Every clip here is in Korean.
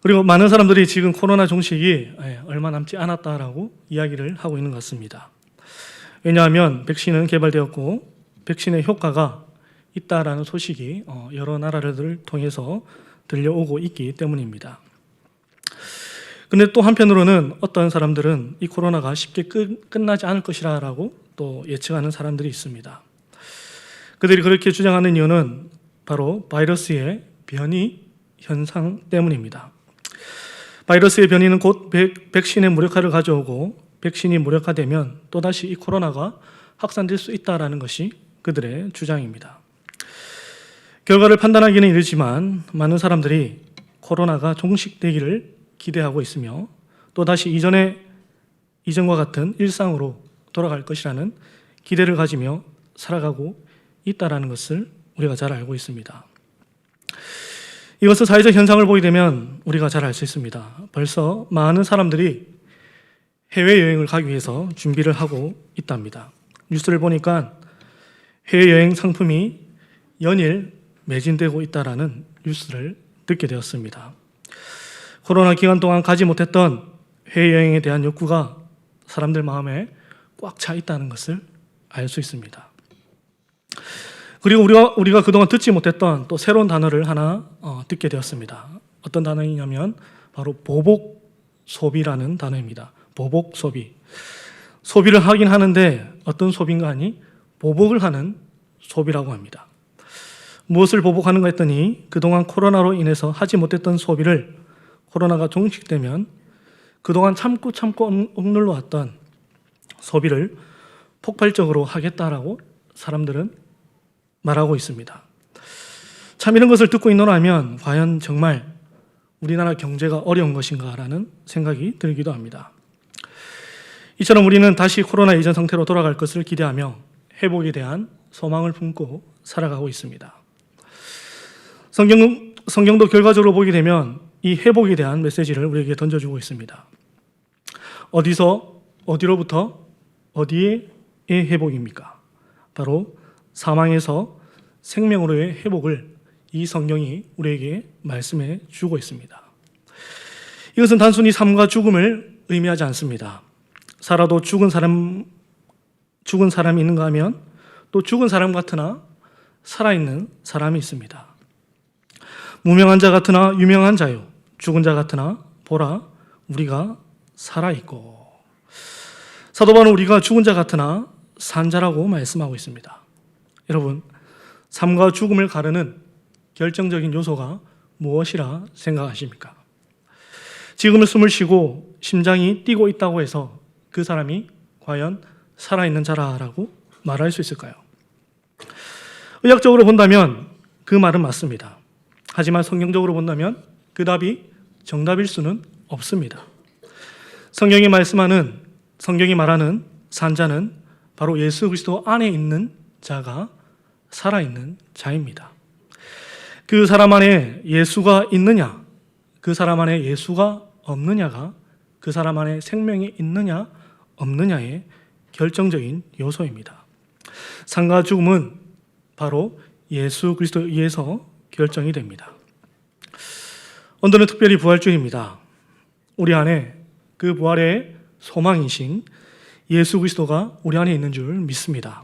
그리고 많은 사람들이 지금 코로나 종식이 얼마 남지 않았다라고 이야기를 하고 있는 것 같습니다. 왜냐하면 백신은 개발되었고 백신의 효과가 있다라는 소식이 여러 나라들을 통해서 들려오고 있기 때문입니다. 그런데 또 한편으로는 어떤 사람들은 이 코로나가 쉽게 끝나지 않을 것이라고 또 예측하는 사람들이 있습니다. 그들이 그렇게 주장하는 이유는 바로 바이러스의 변이 현상 때문입니다. 바이러스의 변이는 곧 백신의 무력화를 가져오고 백신이 무력화되면 또다시 이 코로나가 확산될 수 있다는 것이 그들의 주장입니다. 결과를 판단하기는 이르지만 많은 사람들이 코로나가 종식되기를 기대하고 있으며 또다시 이전과 같은 일상으로 돌아갈 것이라는 기대를 가지며 살아가고 있다는 것을 우리가 잘 알고 있습니다. 이것은 사회적 현상을 보게 되면 우리가 잘 알 수 있습니다. 벌써 많은 사람들이 해외여행을 가기 위해서 준비를 하고 있답니다. 뉴스를 보니까 해외여행 상품이 연일 매진되고 있다는 뉴스를 듣게 되었습니다. 코로나 기간 동안 가지 못했던 해외여행에 대한 욕구가 사람들 마음에 꽉 차 있다는 것을 알 수 있습니다. 그리고 우리가 그동안 듣지 못했던 또 새로운 단어를 하나 듣게 되었습니다. 어떤 단어이냐면 바로 보복 소비라는 단어입니다. 보복 소비. 소비를 하긴 하는데 어떤 소비인가 하니 보복을 하는 소비라고 합니다. 무엇을 보복하는가 했더니 그동안 코로나로 인해서 하지 못했던 소비를 코로나가 종식되면 그동안 참고 억눌러 왔던 소비를 폭발적으로 하겠다라고 사람들은 말하고 있습니다. 참 이런 것을 듣고 있노라면 과연 정말 우리나라 경제가 어려운 것인가라는 생각이 들기도 합니다. 이처럼 우리는 다시 코로나 이전 상태로 돌아갈 것을 기대하며 회복에 대한 소망을 품고 살아가고 있습니다. 성경도 결과적으로 보게 되면 이 회복에 대한 메시지를 우리에게 던져주고 있습니다. 어디로부터 어디의 회복입니까? 바로 사망에서 생명으로의 회복을 이 성경이 우리에게 말씀해 주고 있습니다. 이것은 단순히 삶과 죽음을 의미하지 않습니다. 살아도 죽은 사람이 있는가 하면 또 죽은 사람 같으나 살아있는 사람이 있습니다. 무명한 자 같으나 유명한 자요, 죽은 자 같으나 보라 우리가 살아있고. 사도 바울은 우리가 죽은 자 같으나 산 자라고 말씀하고 있습니다. 여러분, 삶과 죽음을 가르는 결정적인 요소가 무엇이라 생각하십니까? 지금은 숨을 쉬고 심장이 뛰고 있다고 해서 그 사람이 과연 살아있는 자라고 말할 수 있을까요? 의학적으로 본다면 그 말은 맞습니다. 하지만 성경적으로 본다면 그 답이 정답일 수는 없습니다. 성경이 말하는 산자는 바로 예수 그리스도 안에 있는 자가 살아있는 자입니다. 그 사람 안에 예수가 있느냐, 그 사람 안에 예수가 없느냐가 그 사람 안에 생명이 있느냐 없느냐의 결정적인 요소입니다. 삶과 죽음은 바로 예수 그리스도에 의해서 결정이 됩니다. 오늘은 특별히 부활주일입니다. 우리 안에 그 부활의 소망이신 예수 그리스도가 우리 안에 있는 줄 믿습니다.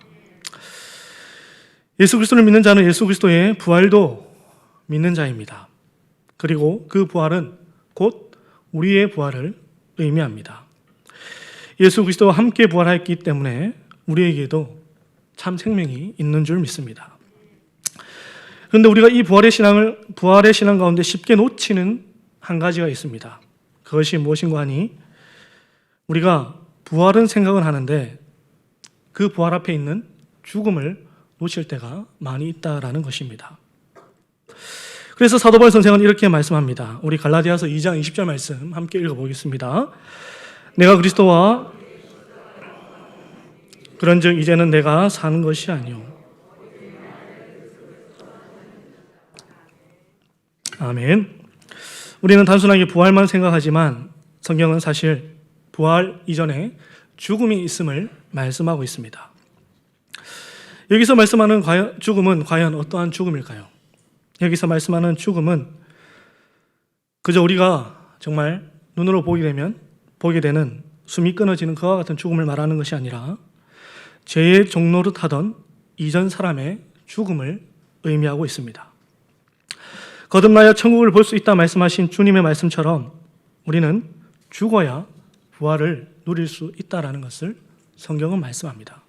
예수 그리스도를 믿는 자는 예수 그리스도의 부활도 믿는 자입니다. 그리고 그 부활은 곧 우리의 부활을 의미합니다. 예수 그리스도와 함께 부활했기 때문에 우리에게도 참 생명이 있는 줄 믿습니다. 그런데 우리가 이 부활의 신앙 가운데 쉽게 놓치는 한 가지가 있습니다. 그것이 무엇인가 하니 우리가 부활은 생각을 하는데 그 부활 앞에 있는 죽음을 놓칠 때가 많이 있다라는 것입니다. 그래서 사도 바울 선생은 이렇게 말씀합니다. 우리 갈라디아서 2장 20절 말씀 함께 읽어보겠습니다. 내가 그리스도와 그런즉 이제는 내가 사는 것이 아니요 아멘. 우리는 단순하게 부활만 생각하지만 성경은 사실 부활 이전에 죽음이 있음을 말씀하고 있습니다. 여기서 말씀하는 죽음은 과연 어떠한 죽음일까요? 여기서 말씀하는 죽음은 그저 우리가 정말 눈으로 보게 되는 숨이 끊어지는 그와 같은 죽음을 말하는 것이 아니라 죄의 종로를 타던 이전 사람의 죽음을 의미하고 있습니다. 거듭나야 천국을 볼 수 있다 말씀하신 주님의 말씀처럼 우리는 죽어야 부활을 누릴 수 있다라는 것을 성경은 말씀합니다.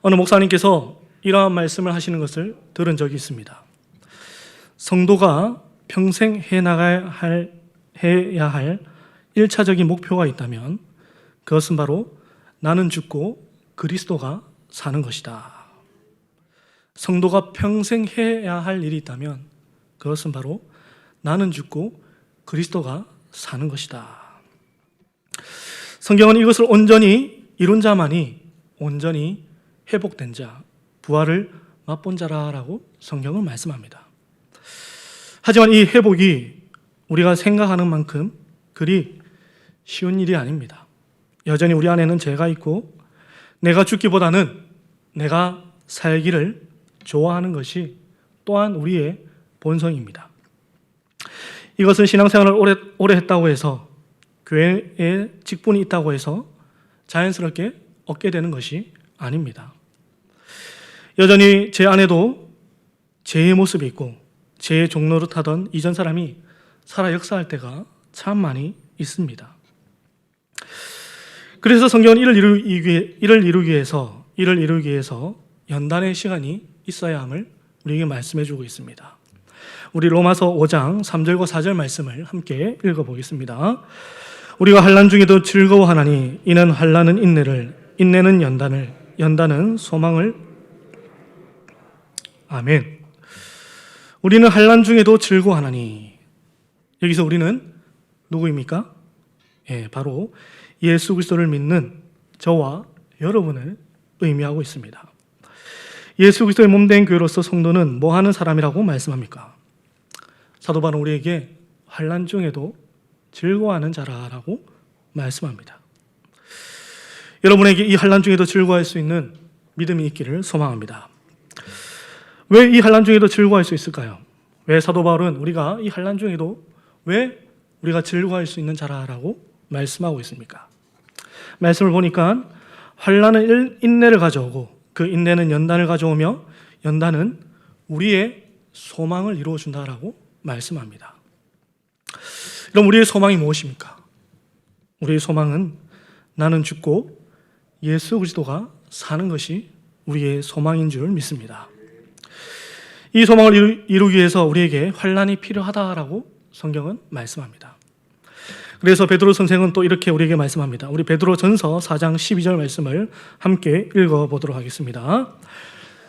어느 목사님께서 이러한 말씀을 하시는 것을 들은 적이 있습니다. 성도가 평생 해야 할 1차적인 목표가 있다면 그것은 바로 나는 죽고 그리스도가 사는 것이다. 성도가 평생 해야 할 일이 있다면 그것은 바로 나는 죽고 그리스도가 사는 것이다. 성경은 이것을 온전히 이룬 자만이 온전히 회복된 자, 부활을 맛본 자라라고 성경은 말씀합니다. 하지만 이 회복이 우리가 생각하는 만큼 그리 쉬운 일이 아닙니다. 여전히 우리 안에는 죄가 있고 내가 죽기보다는 내가 살기를 좋아하는 것이 또한 우리의 본성입니다. 이것은 신앙생활을 오래 했다고 해서 교회에 직분이 있다고 해서 자연스럽게 얻게 되는 것이 아닙니다. 여전히 제 안에도 죄의 모습이 있고 죄의 종로를 타던 이전 사람이 살아 역사할 때가 참 많이 있습니다. 그래서 성경은 이를 이루기 위해서 연단의 시간이 있어야 함을 우리에게 말씀해 주고 있습니다. 우리 로마서 5장 3절과 4절 말씀을 함께 읽어보겠습니다. 우리가 환난 중에도 즐거워하나니 이는 환난은 인내를, 인내는 연단을, 연단은 소망을. 아멘. 우리는 환난 중에도 즐거워하나니, 여기서 우리는 누구입니까? 바로 예수 그리스도를 믿는 저와 여러분을 의미하고 있습니다. 예수 그리스도의 몸된 교회로서 성도는 뭐 하는 사람이라고 말씀합니까? 사도 바울은 우리에게 환난 중에도 즐거워하는 자라라고 말씀합니다. 여러분에게 이 환난 중에도 즐거워할 수 있는 믿음이 있기를 소망합니다. 왜 이 환난 중에도 즐거워할 수 있을까요? 왜 사도 바울은 우리가 이 환난 중에도 왜 우리가 즐거워할 수 있는 자라라고 말씀하고 있습니까? 말씀을 보니까 환난은 인내를 가져오고 그 인내는 연단을 가져오며 연단은 우리의 소망을 이루어준다라고 말씀합니다. 그럼 우리의 소망이 무엇입니까? 우리의 소망은 나는 죽고 예수 그리스도가 사는 것이 우리의 소망인 줄 믿습니다. 이 소망을 이루기 위해서 우리에게 환난이 필요하다라고 성경은 말씀합니다. 그래서 베드로 선생은 또 이렇게 우리에게 말씀합니다. 우리 베드로전서 4장 12절 말씀을 함께 읽어보도록 하겠습니다.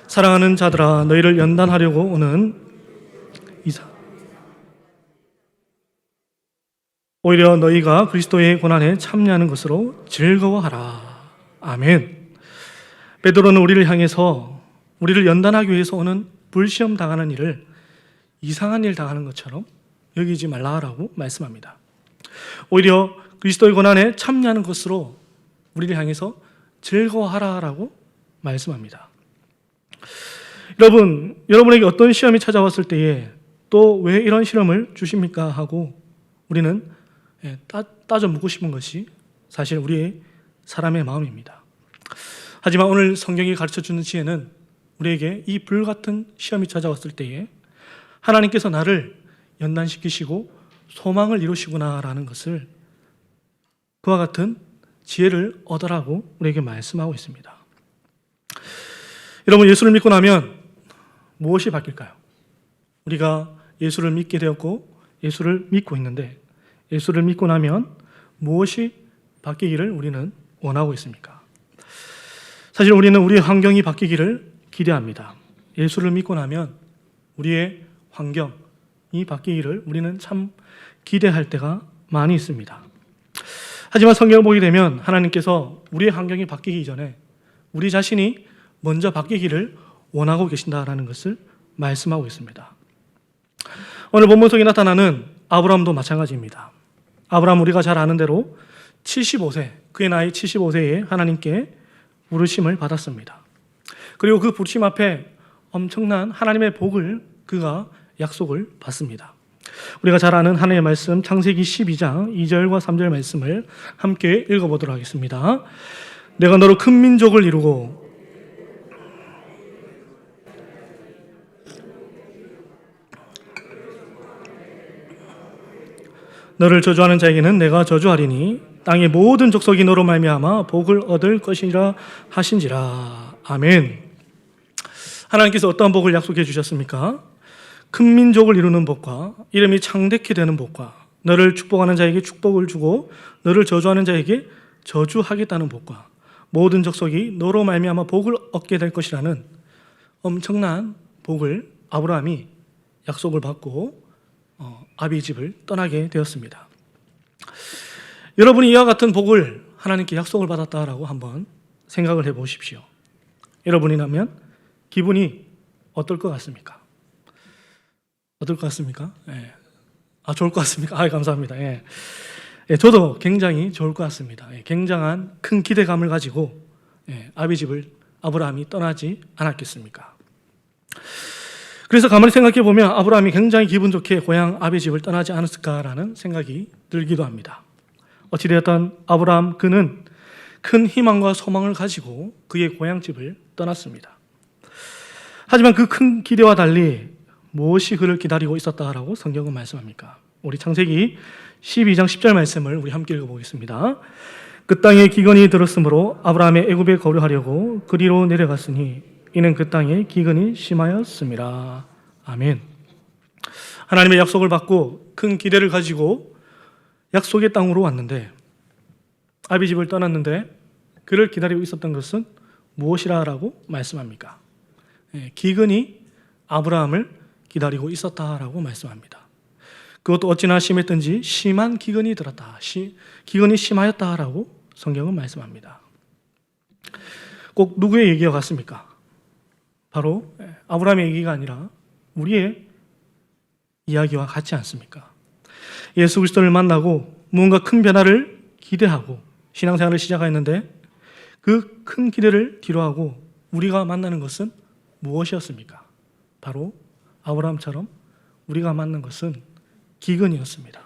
사랑하는 자들아 너희를 연단하려고 오는 오히려 너희가 그리스도의 고난에 참여하는 것으로 즐거워하라. 아멘. 베드로는 우리를 향해서 우리를 연단하기 위해서 오는 불시험 당하는 일을 이상한 일 당하는 것처럼 여기지 말라라고 말씀합니다. 오히려 그리스도의 고난에 참여하는 것으로 우리를 향해서 즐거워하라라고 말씀합니다. 여러분에게 어떤 시험이 찾아왔을 때에 또 왜 이런 시험을 주십니까? 하고 우리는 따져 묻고 싶은 것이 사실 우리의 사람의 마음입니다. 하지만 오늘 성경이 가르쳐주는 지혜는 우리에게 이 불같은 시험이 찾아왔을 때에 하나님께서 나를 연단시키시고 소망을 이루시구나라는 것을 그와 같은 지혜를 얻으라고 우리에게 말씀하고 있습니다. 여러분, 예수를 믿고 나면 무엇이 바뀔까요? 우리가 예수를 믿게 되었고 예수를 믿고 있는데 예수를 믿고 나면 무엇이 바뀌기를 우리는 원하고 있습니까? 사실 우리는 우리의 환경이 바뀌기를 기대합니다. 예수를 믿고 나면 우리의 환경이 바뀌기를 우리는 참 기대할 때가 많이 있습니다. 하지만 성경을 보게 되면 하나님께서 우리의 환경이 바뀌기 전에 우리 자신이 먼저 바뀌기를 원하고 계신다라는 것을 말씀하고 있습니다. 오늘 본문 속에 나타나는 아브라함도 마찬가지입니다. 아브라함 우리가 잘 아는 대로 75세, 그의 나이 75세에 하나님께 부르심을 받았습니다. 그리고 그 부르심 앞에 엄청난 하나님의 복을 그가 약속을 받습니다. 우리가 잘 아는 하나님의 말씀 창세기 12장 2절과 3절 말씀을 함께 읽어보도록 하겠습니다. 내가 너로 큰 민족을 이루고 너를 저주하는 자에게는 내가 저주하리니 땅의 모든 족속이 너로 말미암아 복을 얻을 것이라 하신지라. 아멘. 하나님께서 어떠한 복을 약속해 주셨습니까? 큰 민족을 이루는 복과 이름이 창대케 되는 복과 너를 축복하는 자에게 축복을 주고 너를 저주하는 자에게 저주하겠다는 복과 모든 족속이 너로 말미암아 복을 얻게 될 것이라는 엄청난 복을 아브라함이 약속을 받고 아비의 집을 떠나게 되었습니다. 여러분이 이와 같은 복을 하나님께 약속을 받았다라고 한번 생각을 해보십시오. 여러분이라면 기분이 어떨 것 같습니까? 어떨 것 같습니까? 예. 좋을 것 같습니까? 감사합니다. 예. 예, 저도 굉장히 좋을 것 같습니다. 예, 굉장한 큰 기대감을 가지고 아비 집을 아브라함이 떠나지 않았겠습니까? 그래서 가만히 생각해 보면 아브라함이 굉장히 기분 좋게 고향 아비 집을 떠나지 않았을까라는 생각이 들기도 합니다. 어찌되었든 아브라함 그는 큰 희망과 소망을 가지고 그의 고향 집을 떠났습니다. 하지만 그 큰 기대와 달리 무엇이 그를 기다리고 있었다라고 성경은 말씀합니까? 우리 창세기 12장 10절 말씀을 우리 함께 읽어보겠습니다. 그 땅에 기근이 들었으므로 아브라함의 애굽에 거류하려고 그리로 내려갔으니 이는 그 땅에 기근이 심하였습니다. 아멘. 하나님의 약속을 받고 큰 기대를 가지고 약속의 땅으로 왔는데 아비 집을 떠났는데 그를 기다리고 있었던 것은 무엇이라고 말씀합니까? 기근이 아브라함을 기다리고 있었다라고 말씀합니다. 그것도 어찌나 심했든지 심한 기근이 들었다. 기근이 심하였다라고 성경은 말씀합니다. 꼭 누구의 얘기와 같습니까? 바로 아브라함의 얘기가 아니라 우리의 이야기와 같지 않습니까? 예수 그리스도를 만나고 무언가 큰 변화를 기대하고 신앙생활을 시작했는데 그 큰 기대를 뒤로하고 우리가 만나는 것은 무엇이었습니까? 바로 아브라함처럼 우리가 만난 것은 기근이었습니다.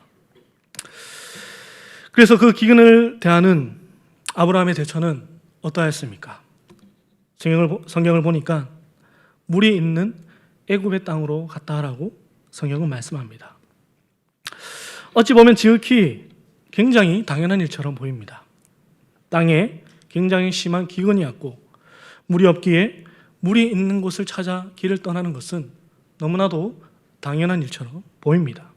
그래서 그 기근을 대하는 아브라함의 대처는 어떠했습니까? 성경을 보니까 물이 있는 애굽의 땅으로 갔다라고 성경은 말씀합니다. 어찌 보면 지극히 굉장히 당연한 일처럼 보입니다. 땅에 굉장히 심한 기근이 왔고 물이 없기에 물이 있는 곳을 찾아 길을 떠나는 것은 너무나도 당연한 일처럼 보입니다.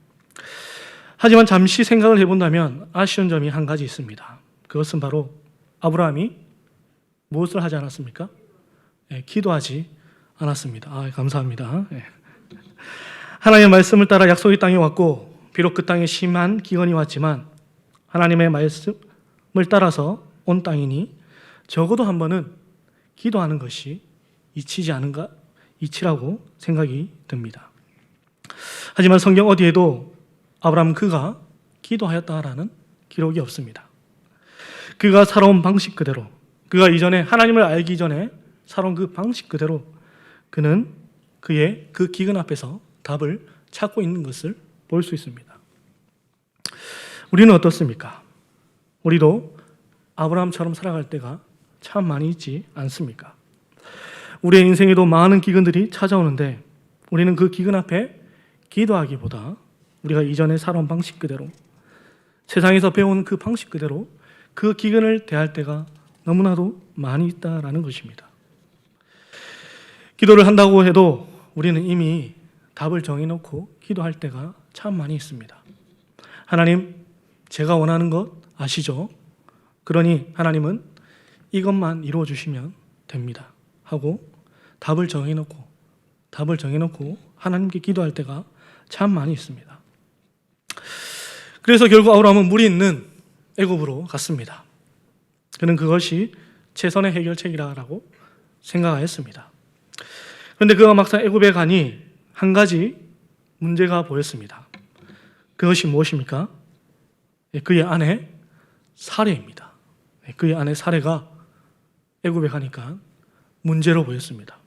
하지만 잠시 생각을 해본다면 아쉬운 점이 한 가지 있습니다. 그것은 바로 아브라함이 무엇을 하지 않았습니까? 기도하지 않았습니다. 감사합니다. 하나님의 말씀을 따라 약속의 땅에 왔고 비록 그 땅에 심한 기근이 왔지만 하나님의 말씀을 따라서 온 땅이니 적어도 한 번은 기도하는 것이 이치라고 생각이 듭니다. 하지만 성경 어디에도 아브라함 그가 기도하였다라는 기록이 없습니다. 그가 살아온 방식 그대로, 그가 이전에 하나님을 알기 전에 살아온 그 방식 그대로 그는 그의 그 기근 앞에서 답을 찾고 있는 것을 볼 수 있습니다. 우리는 어떻습니까? 우리도 아브라함처럼 살아갈 때가 참 많이 있지 않습니까? 우리의 인생에도 많은 기근들이 찾아오는데 우리는 그 기근 앞에 기도하기보다 우리가 이전에 살아온 방식 그대로 세상에서 배운 그 방식 그대로 그 기근을 대할 때가 너무나도 많이 있다라는 것입니다. 기도를 한다고 해도 우리는 이미 답을 정해놓고 기도할 때가 참 많이 있습니다. 하나님, 제가 원하는 것 아시죠? 그러니 하나님은 이것만 이루어 주시면 됩니다 하고 답을 정해놓고 하나님께 기도할 때가 참 많이 있습니다. 그래서 결국 아브라함은 물이 있는 애굽으로 갔습니다. 그는 그것이 최선의 해결책이라고 생각하였습니다. 그런데 그가 막상 애굽에 가니 한 가지 문제가 보였습니다. 그것이 무엇입니까? 그의 아내 사레입니다. 그의 아내 사레가 애굽에 가니까 문제로 보였습니다.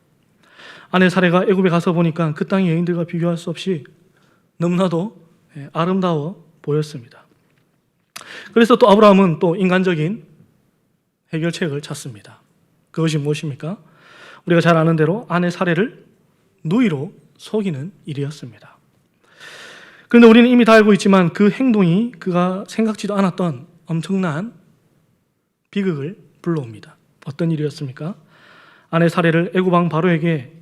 아내 사레가 애굽에 가서 보니까 그 땅의 여인들과 비교할 수 없이 너무나도 아름다워 보였습니다. 그래서 또 아브라함은 또 인간적인 해결책을 찾습니다. 그것이 무엇입니까? 우리가 잘 아는 대로 아내 사례를 누이로 속이는 일이었습니다. 그런데 우리는 이미 다 알고 있지만 그 행동이 그가 생각지도 않았던 엄청난 비극을 불러옵니다. 어떤 일이었습니까? 아내 사례를 애굽 왕 바로에게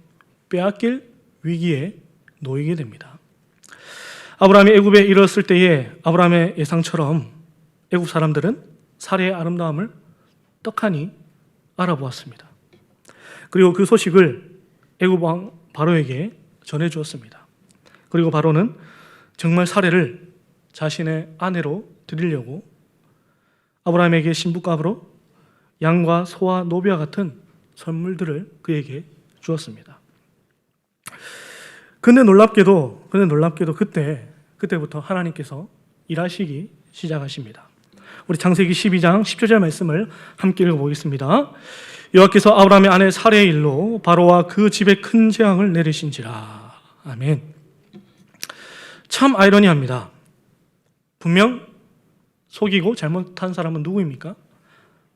빼앗길 위기에 놓이게 됩니다. 아브라함이 애굽에 이르렀을 때에 아브라함의 예상처럼 애굽 사람들은 사례의 아름다움을 떡하니 알아보았습니다. 그리고 그 소식을 애굽 왕 바로에게 전해주었습니다. 그리고 바로는 정말 사례를 자신의 아내로 드리려고 아브라함에게 신부값으로 양과 소와 노비와 같은 선물들을 그에게 주었습니다. 근데 놀랍게도 그때부터 하나님께서 일하시기 시작하십니다. 우리 창세기 12장 10절 말씀을 함께 읽어보겠습니다. 여호와께서 아브라함의 아내 사레의 일로 바로와 그 집에 큰 재앙을 내리신지라. 아멘. 참 아이러니합니다. 분명 속이고 잘못한 사람은 누구입니까?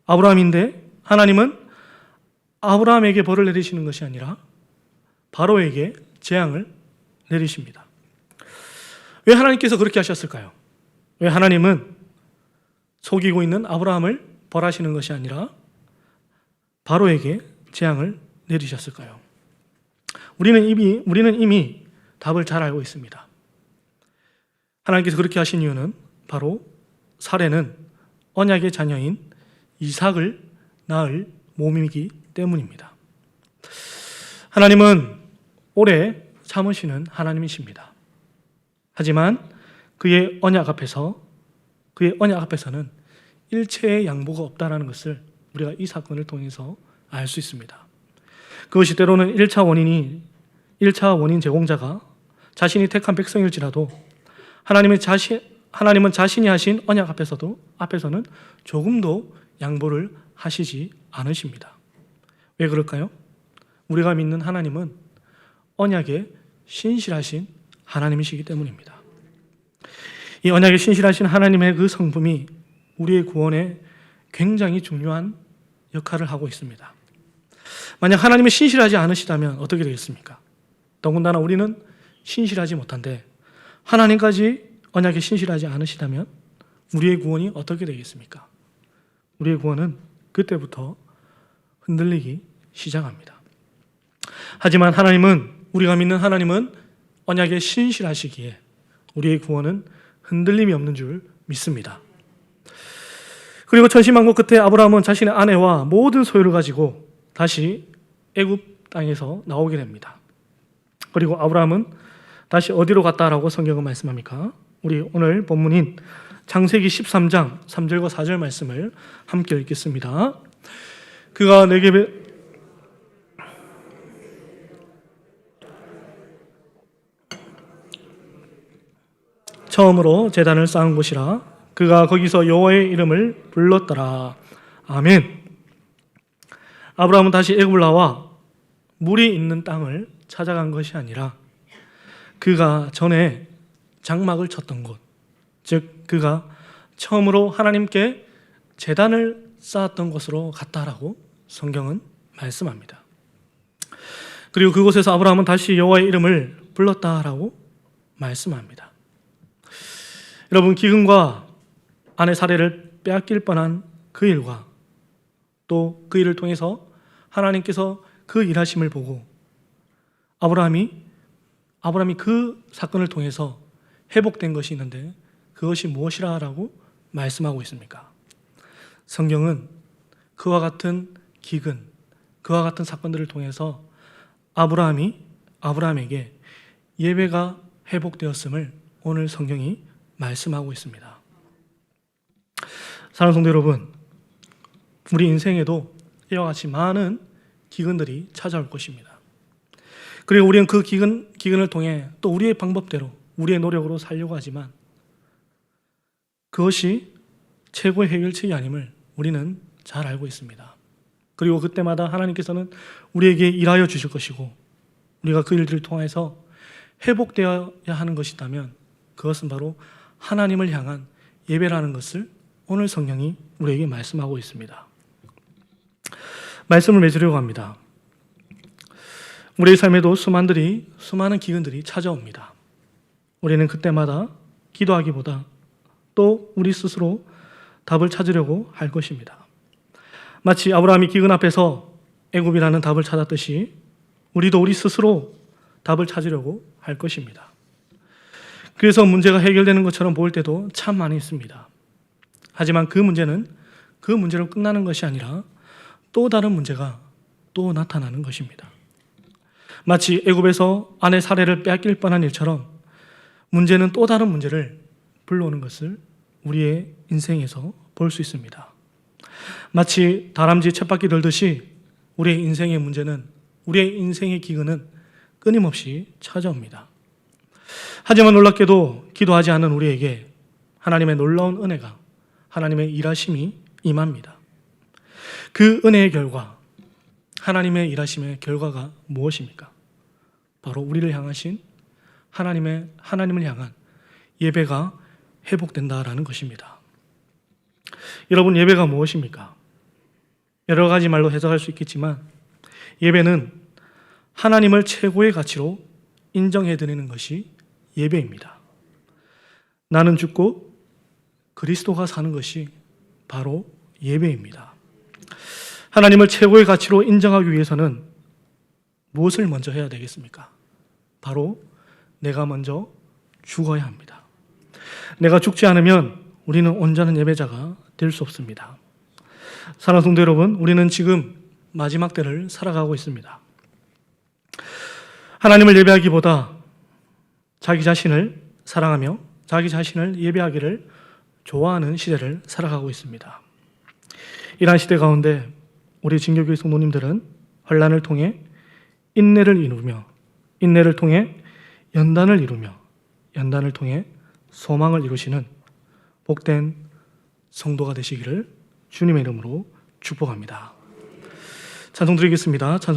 아브라함인데 하나님은 아브라함에게 벌을 내리시는 것이 아니라 바로에게 재앙을 내리십니다. 왜 하나님께서 그렇게 하셨을까요? 왜 하나님은 속이고 있는 아브라함을 벌하시는 것이 아니라 바로에게 재앙을 내리셨을까요? 우리는 이미 답을 잘 알고 있습니다. 하나님께서 그렇게 하신 이유는 바로 사레는 언약의 자녀인 이삭을 낳을 몸이기 때문입니다. 하나님은 오래 참으시는 하나님이십니다. 하지만 그의 언약 앞에서는 일체의 양보가 없다는 것을 우리가 이 사건을 통해서 알 수 있습니다. 그것이 때로는 1차 원인 제공자가 자신이 택한 백성일지라도 하나님은 자신이 하신 언약 앞에서는 조금도 양보를 하시지 않으십니다. 왜 그럴까요? 우리가 믿는 하나님은 언약에 신실하신 하나님이시기 때문입니다. 이 언약에 신실하신 하나님의 그 성품이 우리의 구원에 굉장히 중요한 역할을 하고 있습니다. 만약 하나님이 신실하지 않으시다면 어떻게 되겠습니까? 더군다나 우리는 신실하지 못한데 하나님까지 언약에 신실하지 않으시다면 우리의 구원이 어떻게 되겠습니까? 우리의 구원은 그때부터 흔들리기 시작합니다. 하지만 우리가 믿는 하나님은 언약에 신실하시기에 우리의 구원은 흔들림이 없는 줄 믿습니다. 그리고 천신만고 끝에 아브라함은 자신의 아내와 모든 소유를 가지고 다시 애굽 땅에서 나오게 됩니다. 그리고 아브라함은 다시 어디로 갔다라고 성경은 말씀합니까? 우리 오늘 본문인 창세기 13장 3절과 4절 말씀을 함께 읽겠습니다. 그가 네겝에 처음으로 제단을 쌓은 곳이라. 그가 거기서 여호와의 이름을 불렀더라. 아멘. 아브라함은 다시 애굽을 나와 물이 있는 땅을 찾아간 것이 아니라 그가 전에 장막을 쳤던 곳, 즉 그가 처음으로 하나님께 제단을 쌓았던 곳으로 갔다라고 성경은 말씀합니다. 그리고 그곳에서 아브라함은 다시 여호와의 이름을 불렀다라고 말씀합니다. 여러분, 기근과 아내 사례를 빼앗길 뻔한 그 일과 또 그 일을 통해서 하나님께서 그 일하심을 보고 아브라함이 그 사건을 통해서 회복된 것이 있는데 그것이 무엇이라고 말씀하고 있습니까? 성경은 그와 같은 기근, 그와 같은 사건들을 통해서 아브라함에게 예배가 회복되었음을 오늘 성경이 말씀하고 있습니다. 사랑하는 성도 여러분, 우리 인생에도 이와 같이 많은 기근들이 찾아올 것입니다. 그리고 우리는 그 기근을 통해 또 우리의 방법대로 우리의 노력으로 살려고 하지만 그것이 최고의 해결책이 아님을 우리는 잘 알고 있습니다. 그리고 그때마다 하나님께서는 우리에게 일하여 주실 것이고 우리가 그 일들을 통해서 회복되어야 하는 것이라면 그것은 바로 하나님을 향한 예배라는 것을 오늘 성경이 우리에게 말씀하고 있습니다. 말씀을 맺으려고 합니다. 우리의 삶에도 수많은 기근들이 찾아옵니다. 우리는 그때마다 기도하기보다 또 우리 스스로 답을 찾으려고 할 것입니다. 마치 아브라함이 기근 앞에서 애굽이라는 답을 찾았듯이 우리도 우리 스스로 답을 찾으려고 할 것입니다. 그래서 문제가 해결되는 것처럼 보일 때도 참 많이 있습니다. 하지만 그 문제는 그 문제로 끝나는 것이 아니라 또 다른 문제가 또 나타나는 것입니다. 마치 애굽에서 아내 사례를 빼앗길 뻔한 일처럼 문제는 또 다른 문제를 불러오는 것을 우리의 인생에서 볼 수 있습니다. 마치 다람쥐 쳇바퀴 돌듯이 우리의 인생의 문제는, 우리의 인생의 기근은 끊임없이 찾아옵니다. 하지만 놀랍게도 기도하지 않는 우리에게 하나님의 놀라운 은혜가, 하나님의 일하심이 임합니다. 그 은혜의 결과, 하나님의 일하심의 결과가 무엇입니까? 바로 우리를 향하신 하나님을 향한 예배가 회복된다라는 것입니다. 여러분, 예배가 무엇입니까? 여러 가지 말로 해석할 수 있겠지만 예배는 하나님을 최고의 가치로 인정해 드리는 것이 예배입니다. 나는 죽고 그리스도가 사는 것이 바로 예배입니다. 하나님을 최고의 가치로 인정하기 위해서는 무엇을 먼저 해야 되겠습니까? 바로 내가 먼저 죽어야 합니다. 내가 죽지 않으면 우리는 온전한 예배자가 될 수 없습니다. 사랑하는 성도 여러분, 우리는 지금 마지막 때를 살아가고 있습니다. 하나님을 예배하기보다 자기 자신을 사랑하며 자기 자신을 예배하기를 좋아하는 시대를 살아가고 있습니다. 이러한 시대 가운데 우리 진교교회 성도님들은 환난을 통해 인내를 이루며, 인내를 통해 연단을 이루며, 연단을 통해 소망을 이루시는 복된 성도가 되시기를 주님의 이름으로 축복합니다. 찬송 드리겠습니다.